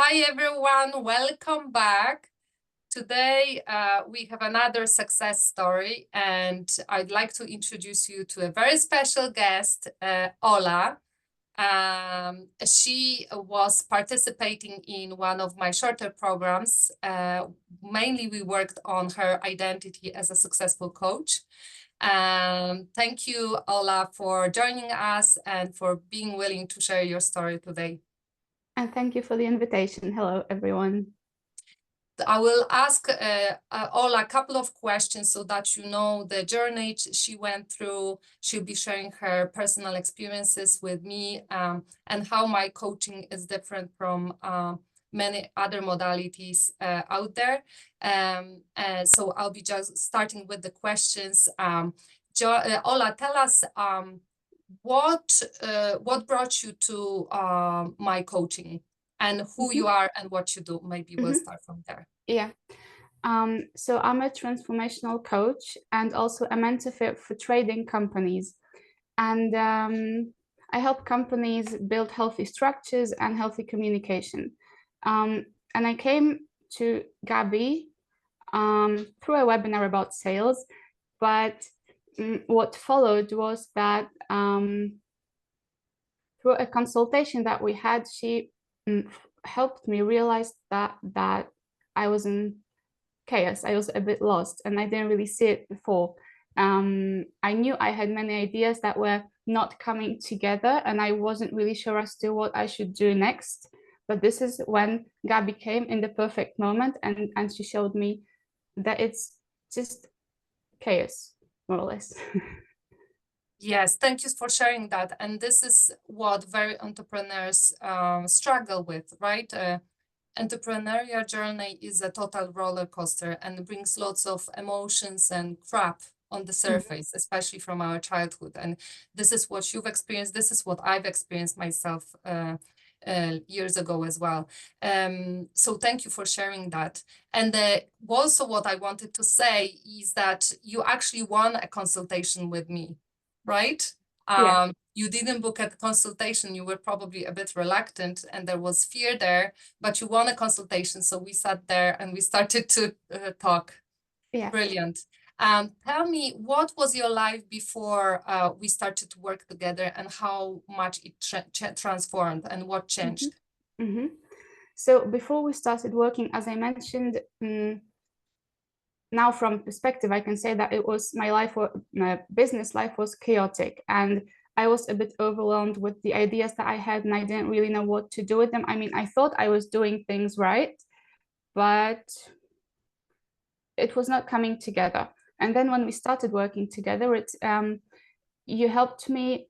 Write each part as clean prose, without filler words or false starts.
Hi everyone, welcome back. Today we have another success story, and I'd like to introduce you to a very special guest, Ola. She was participating in one of my shorter programs. Mainly we worked on her identity as a successful coach. Thank you, Ola, for joining us and for being willing to share your story today. And thank you for the invitation. Hello, everyone. I will ask Ola a couple of questions so that you know the journey she went through. She'll be sharing her personal experiences with me and how my coaching is different from many other modalities out there. So I'll be just starting with the questions. Ola, tell us what brought you to my coaching and who you are and what you do. Maybe we'll start from there. Yeah. So I'm a transformational coach and also a mentor for trading companies. And I help companies build healthy structures and healthy communication. And I came to Gabi through a webinar about sales, but what followed was that through a consultation that we had, she helped me realize that I was in chaos. I was a bit lost and I didn't really see it before. I knew I had many ideas that were not coming together and I wasn't really sure as to what I should do next. But this is when Gabi came in the perfect moment and she showed me that it's just chaos, more or less. Yes, thank you for sharing that. And this is what very entrepreneurs struggle with, right? Entrepreneurial journey is a total roller coaster and brings lots of emotions and crap on the surface, especially from our childhood. And this is what you've experienced. This is what I've experienced myself years ago as well. So thank you for sharing that. And also what I wanted to say is that you actually won a consultation with me, right? Yeah. You didn't book a consultation. You were probably a bit reluctant and there was fear there, but you won a consultation. So we sat there and we started to talk. Yeah. Brilliant. Tell me, what was your life before we started to work together and how much it transformed and what changed? So before we started working, as I mentioned, now from perspective, I can say that it was my business life was chaotic and I was a bit overwhelmed with the ideas that I had and I didn't really know what to do with them. I mean, I thought I was doing things right, but it was not coming together. And then when we started working together, you helped me,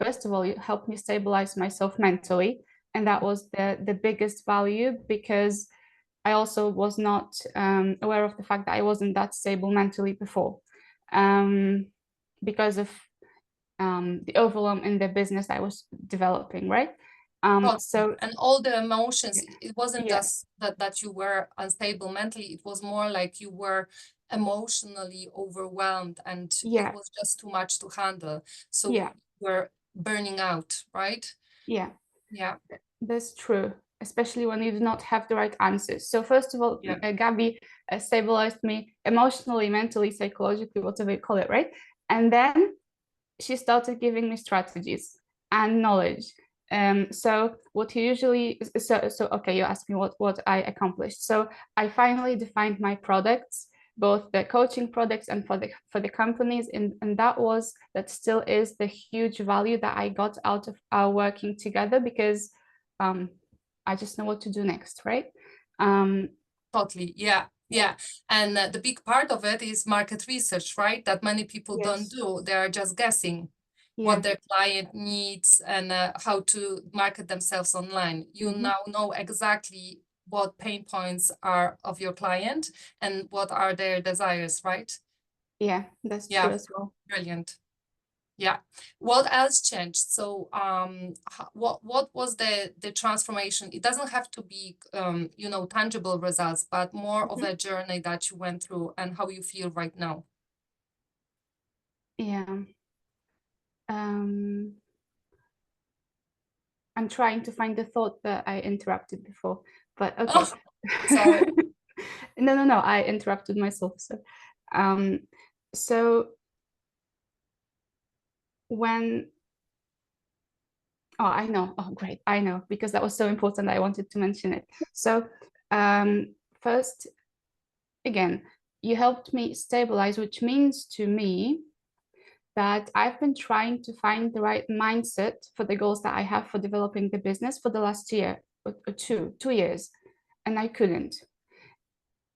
first of all, you helped me stabilize myself mentally. And that was the biggest value because I also was not aware of the fact that I wasn't that stable mentally before because of the overwhelm in the business I was developing, right? So and all the emotions, it wasn't yeah, just that you were unstable mentally, it was more like you were emotionally overwhelmed and it yeah, was just too much to handle. So yeah, you were burning out, right? yeah, Yeah. that's true, especially when you do not have the right answers. So first of all, Yeah. Gabi stabilized me emotionally, mentally, psychologically, whatever you call it, right? And then she started giving me strategies and knowledge. So what you usually so okay, you asked me what I accomplished. So I finally defined my products, both the coaching products and for the companies, and that still is the huge value that I got out of our working together because I just know what to do next, right? Totally. Yeah. Yeah. And the big part of it is market research, right? That many people don't Yes. do. They are just guessing what Yeah. their client needs and how to market themselves online. You now know exactly what pain points are of your client and what are their desires, right? Yeah, that's Yeah. true as well. Brilliant. Yeah. What else changed? So what was the transformation? It doesn't have to be tangible results, but more of a journey that you went through and how you feel right now. Yeah. I'm trying to find the thought that I interrupted before, but okay. Oh, sorry. No, I interrupted myself. So when, oh, I know. Oh, great. I know, because that was so important. I wanted to mention it. So first, again, you helped me stabilize, which means to me that I've been trying to find the right mindset for the goals that I have for developing the business for the last year or 2 years, and I couldn't.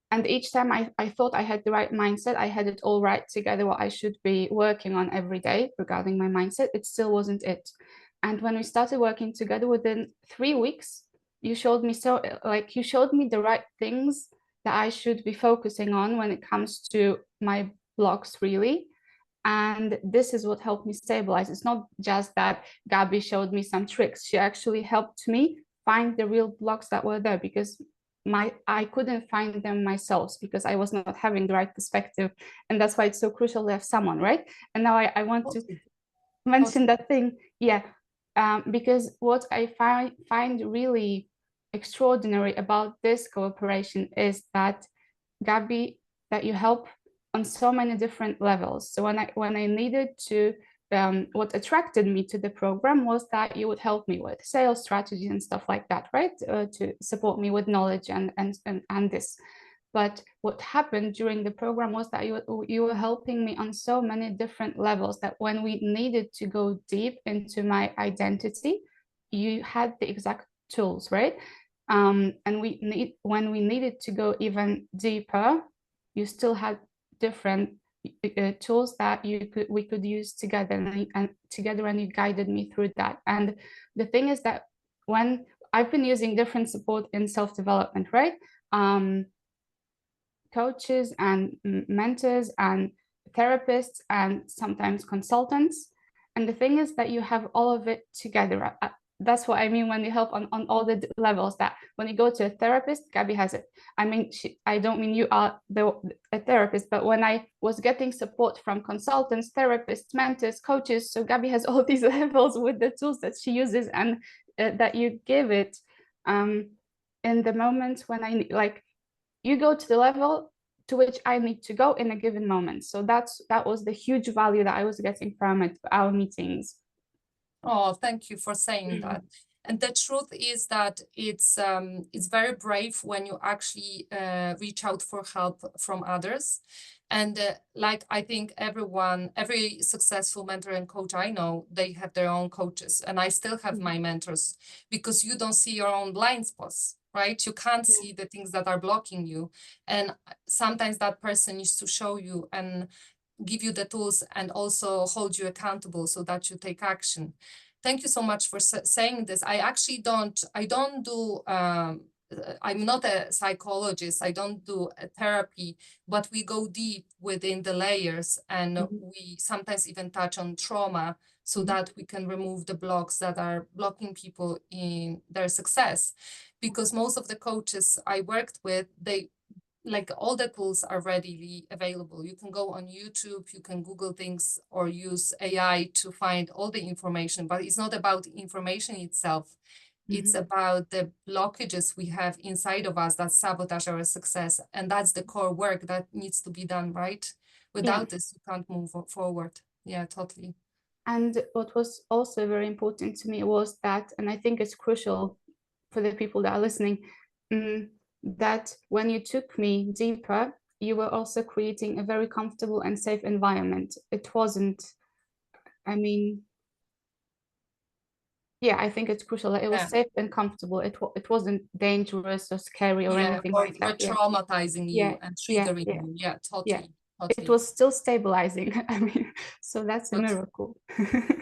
And each time I thought I had the right mindset, I had it all right together, what I should be working on every day regarding my mindset, it still wasn't it. And when we started working together within 3 weeks, you showed me you showed me the right things that I should be focusing on when it comes to my blocks, really. And this is what helped me stabilize. It's not just that Gabi showed me some tricks. She actually helped me find the real blocks that were there, because I couldn't find them myself because I was not having the right perspective. And that's why it's so crucial to have someone, right? And now I want to mention that thing. Yeah. Because what I find really extraordinary about this cooperation is that, Gabi, that you help on so many different levels. So when I needed to, what attracted me to the program was that you would help me with sales strategies and stuff like that, right? To support me with knowledge and this. But what happened during the program was that you were helping me on so many different levels that when we needed to go deep into my identity, you had the exact tools, right? And when we needed to go even deeper, you still had different tools that we could use together, and together, and you guided me through that. And the thing is that when I've been using different support in self-development, right? Coaches and mentors and therapists and sometimes consultants. And the thing is that you have all of it together. That's what I mean when you help on all the levels, that when you go to a therapist, Gabi has it. I mean, I don't mean you are a therapist, but when I was getting support from consultants, therapists, mentors, coaches, so Gabi has all these levels with the tools that she uses and that you give it in the moments when I like, you go to the level to which I need to go in a given moment. So that was the huge value that I was getting from it, our meetings. Oh, thank you for saying that. And the truth is that it's very brave when you actually reach out for help from others. And like I think every successful mentor and coach I know, they have their own coaches, and I still have my mentors, because you don't see your own blind spots, right? You can't see the things that are blocking you, and sometimes that person needs to show you and give you the tools and also hold you accountable so that you take action. Thank you so much for saying this. I actually I don't do, I'm not a psychologist, I don't do a therapy, but we go deep within the layers, and we sometimes even touch on trauma so that we can remove the blocks that are blocking people in their success. Because most of the coaches I worked with, like all the tools are readily available. You can go on YouTube, you can Google things or use AI to find all the information, but it's not about information itself. It's about the blockages we have inside of us that sabotage our success. And that's the core work that needs to be done, right? Without this, you can't move forward. Yeah, totally. And what was also very important to me was that, and I think it's crucial for the people that are listening, that when you took me deeper, you were also creating a very comfortable and safe environment. It wasn't, I mean, yeah, I think it's crucial that it was safe and comfortable. It wasn't dangerous or scary or anything like that. Traumatizing you and triggering you. Yeah, totally. It was still stabilizing. I mean, so that's a miracle.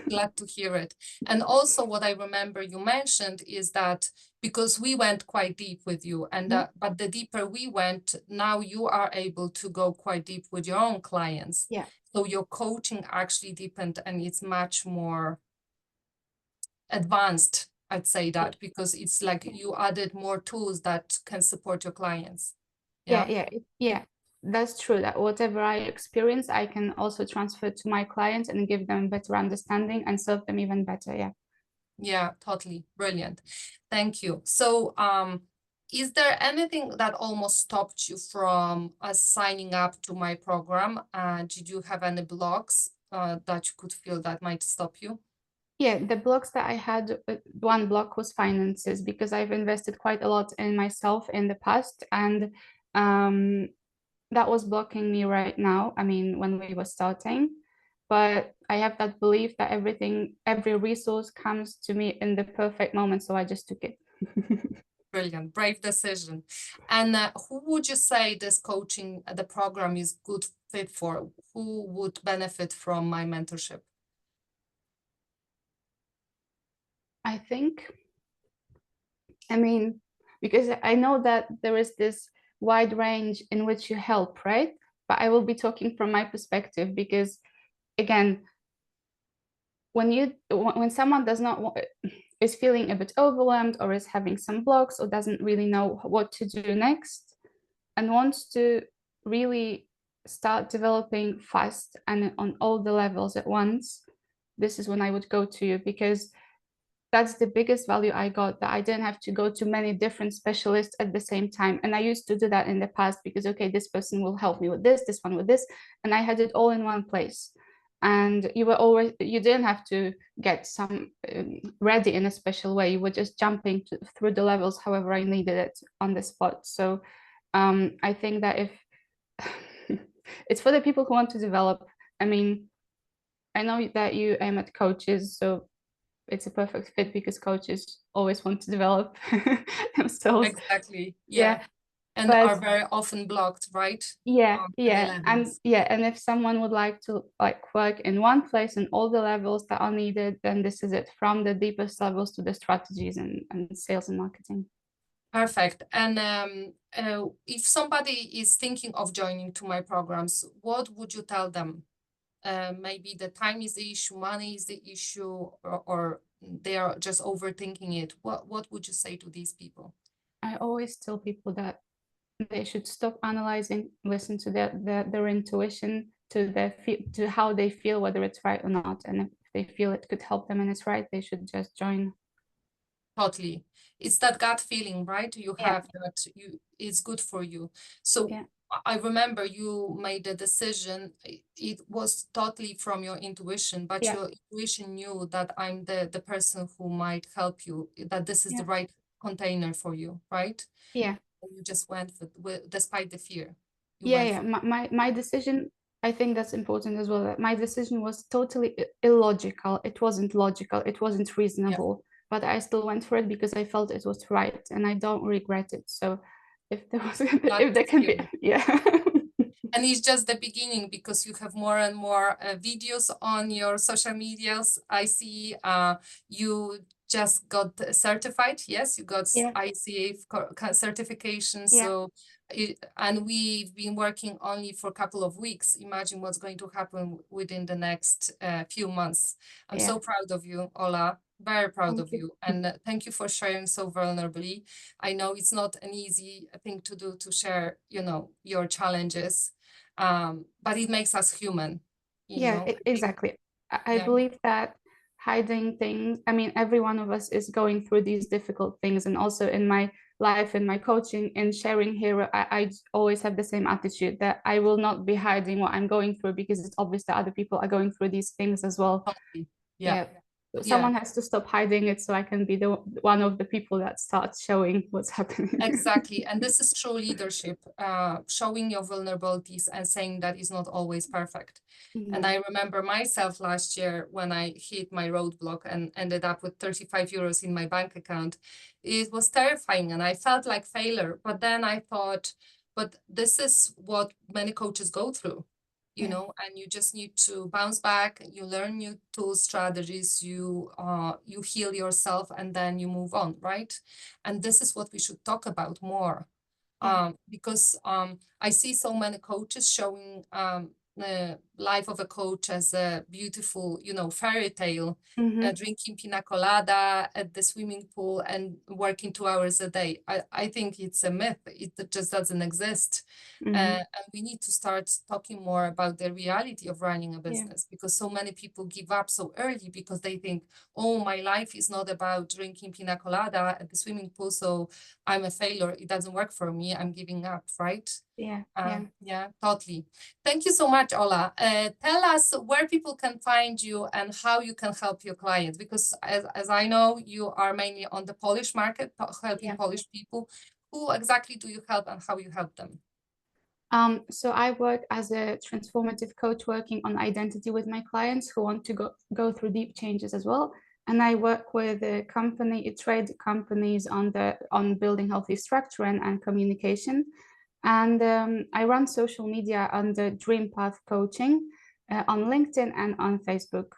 Glad to hear it. And also what I remember you mentioned is that because we went quite deep with you, and but the deeper we went, now you are able to go quite deep with your own clients. Yeah. So your coaching actually deepened, and it's much more advanced, I'd say that, because it's like you added more tools that can support your clients. Yeah. That's true, that whatever I experience, I can also transfer to my clients and give them better understanding and serve them even better. Yeah, totally. Brilliant. Thank you. So, is there anything that almost stopped you from signing up to my program? Did you have any blocks that you could feel that might stop you? Yeah, the blocks that I had, one block was finances because I've invested quite a lot in myself in the past, and um, that was blocking me right now. I mean, when we were starting, but I have that belief that every resource comes to me in the perfect moment, so I just took it. Brilliant, brave decision. And who would you say this coaching, the program is good fit for? Who would benefit from my mentorship? I think, I mean, because I know that there is this wide range in which you help, right? But I will be talking from my perspective because, again, when someone does not is feeling a bit overwhelmed or is having some blocks or doesn't really know what to do next and wants to really start developing fast and on all the levels at once, this is when I would go to you, because that's the biggest value I got, that I didn't have to go to many different specialists at the same time. And I used to do that in the past because, okay, this person will help me with this one with this, and I had it all in one place. And you didn't have to get some ready in a special way. You were just jumping through the levels however I needed it on the spot. So I think that if it's for the people who want to develop, I mean, I know that you aim at coaches, so it's a perfect fit because coaches always want to develop themselves. Exactly. Yeah. Yeah, And but are very often blocked, right? yeah, On many yeah, and levels. yeah, and if someone would like to like work in one place and all the levels that are needed, then this is it, from the deepest levels to the strategies and sales and marketing. Perfect. And if somebody is thinking of joining to my programs, what would you tell them? Maybe the time is the issue, money is the issue, or they are just overthinking it. What would you say to these people? I always tell people that they should stop analyzing, listen to their intuition, to to how they feel, whether it's right or not. And if they feel it could help them and it's right, they should just join. Totally. It's that gut feeling, right? You Yeah, have that it's good for you. So yeah, I remember you made a decision. It was totally from your intuition, but yeah, your intuition knew that I'm the person who might help you, that this is yeah, the right container for you, right? yeah, You just went with despite the fear. You yeah, went yeah. for My decision, I think that's important as well. That my decision was totally illogical. It wasn't logical. It wasn't yeah, reasonable. But I still went for it because I felt it was right, and I don't regret it. So, if there was, glad if there to can hear be, it. yeah, And it's just the beginning because you have more and more videos on your social medias. I see you just got certified. Yes, you got yeah, ICA certification. yeah, So, and we've been working only for a couple of weeks. Imagine what's going to happen within the next few months. I'm yeah. so proud of you, Ola. Very proud Thank of you. you. And thank you for sharing so vulnerably. I know it's not an easy thing to do, to share, your challenges, but it makes us human. Yeah, I think, exactly. I yeah, believe that hiding things, I mean, every one of us is going through these difficult things. And also in my life, in my coaching, and sharing here, I always have the same attitude that I will not be hiding what I'm going through because it's obvious that other people are going through these things as well. totally. Yeah, Yeah. So yeah. someone has to stop hiding it so I can be the one of the people that starts showing what's happening. Exactly. And this is true leadership, showing your vulnerabilities and saying that is not always perfect. And No. I remember myself last year when I hit my roadblock and ended up with 35 euros in my bank account. It was terrifying and I felt like failure. But then I thought, but this is what many coaches go through, Yeah. and you just need to bounce back, you learn new tools, strategies, you heal yourself, and then you move on, right? And this is what we should talk about more, Yeah. because I see so many coaches showing life of a coach as a beautiful, fairy tale, Mhm. drinking pina colada at the swimming pool and working 2 hours a day. I think it's a myth. It just doesn't exist. Mhm. And we need to start talking more about the reality of running a Yeah. business, because so many people give up so early because they think, oh, my life is not about drinking pina colada at the swimming pool, so I'm a failure. It doesn't work for me. I'm giving up, right? Yeah. Yeah. Yeah, totally. Thank you so much, Ola. Tell us where people can find you and how you can help your clients, because as I know, you are mainly on the Polish market, helping Yeah. Polish people. Who exactly do you help and how you help them? So I work as a transformative coach, working on identity with my clients who want to go through deep changes as well. And I work with trade companies on building healthy structure and communication. And I run social media under Dream Path Coaching on LinkedIn and on Facebook.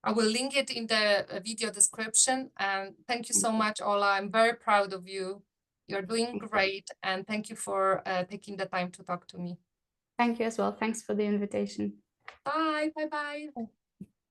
I will link it in the video description. And thank you Thank so you. much, Ola. I'm very proud of you. You're doing Thank you. great. And thank you for taking the time to talk to me. Thank you as well. Thanks for the invitation. Bye. Bye. Bye.